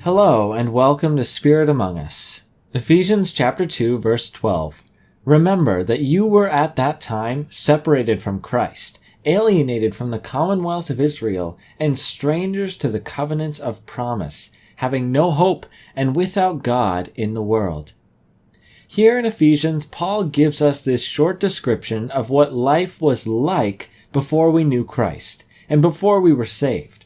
Hello and welcome to Spirit Among Us. Ephesians chapter 2 verse 12. Remember that you were at that time separated from Christ, alienated from the commonwealth of Israel, and strangers to the covenants of promise, having no hope and without God in the world. Here in Ephesians, Paul gives us this short description of what life was like before we knew Christ and before we were saved.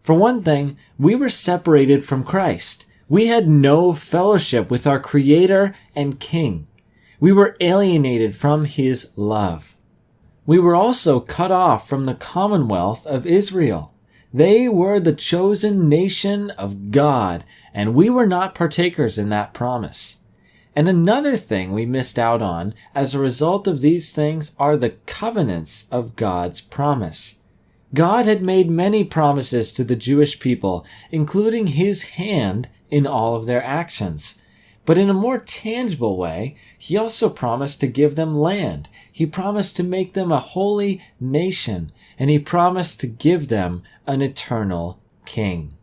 For one thing, we were separated from Christ. We had no fellowship with our Creator and King. We were alienated from His love. We were also cut off from the commonwealth of Israel. They were the chosen nation of God, and we were not partakers in that promise. And another thing we missed out on as a result of these things are the covenants of God's promise. God had made many promises to the Jewish people, including His hand in all of their actions. But in a more tangible way, He also promised to give them land. He promised to make them a holy nation, and He promised to give them an eternal king.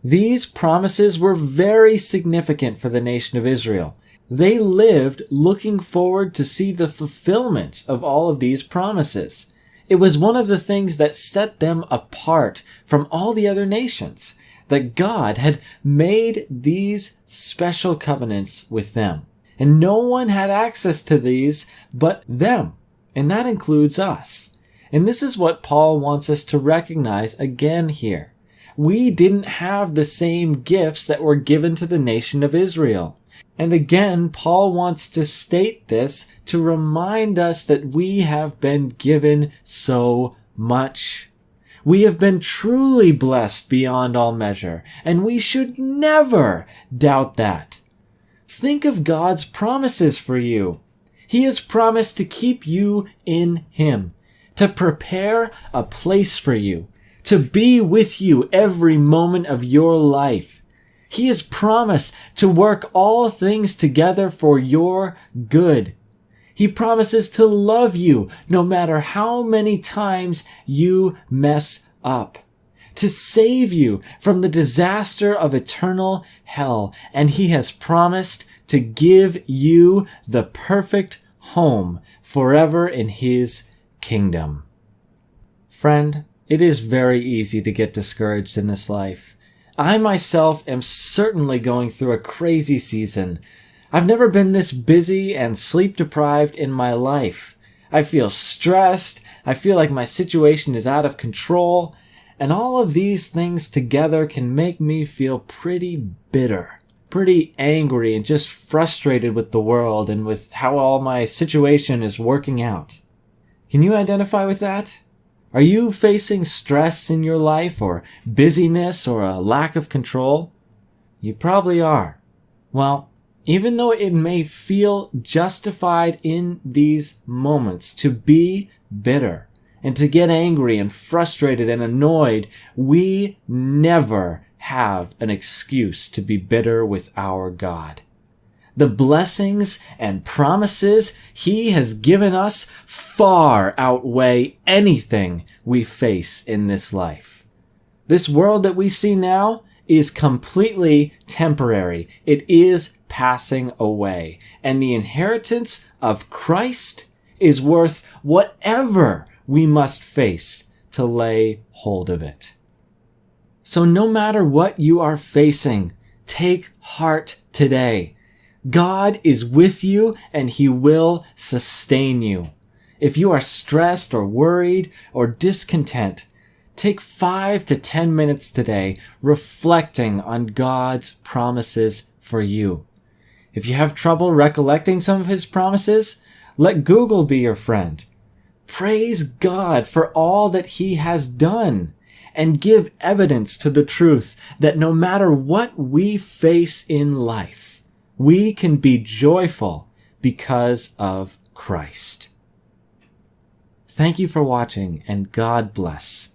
These promises were very significant for the nation of Israel. They lived looking forward to see the fulfillment of all of these promises. It was one of the things that set them apart from all the other nations, that God had made these special covenants with them. And no one had access to these but them, and that includes us. And this is what Paul wants us to recognize again here. We didn't have the same gifts that were given to the nation of Israel. And again, Paul wants to state this to remind us that we have been given so much. We have been truly blessed beyond all measure, and we should never doubt that. Think of God's promises for you. He has promised to keep you in Him, to prepare a place for you, to be with you every moment of your life. He has promised to work all things together for your good. He promises to love you no matter how many times you mess up, to save you from the disaster of eternal hell, and He has promised to give you the perfect home forever in His kingdom. Friend, it is very easy to get discouraged in this life. I myself am certainly going through a crazy season. I've never been this busy and sleep deprived in my life. I feel stressed. I feel like my situation is out of control. And all of these things together can make me feel pretty bitter, pretty angry, and just frustrated with the world and with how all my situation is working out. Can you identify with that? Are you facing stress in your life, or busyness, or a lack of control? You probably are. Well, even though it may feel justified in these moments to be bitter and to get angry and frustrated and annoyed, we never have an excuse to be bitter with our God. The blessings and promises He has given us far outweigh anything we face in this life. This world that we see now is completely temporary. It is passing away. And the inheritance of Christ is worth whatever we must face to lay hold of it. So no matter what you are facing, take heart today. God is with you and He will sustain you. If you are stressed or worried or discontent, take 5 to 10 minutes today reflecting on God's promises for you. If you have trouble recollecting some of His promises, let Google be your friend. Praise God for all that He has done and give evidence to the truth that no matter what we face in life, we can be joyful because of Christ. Thank you for watching, and God bless.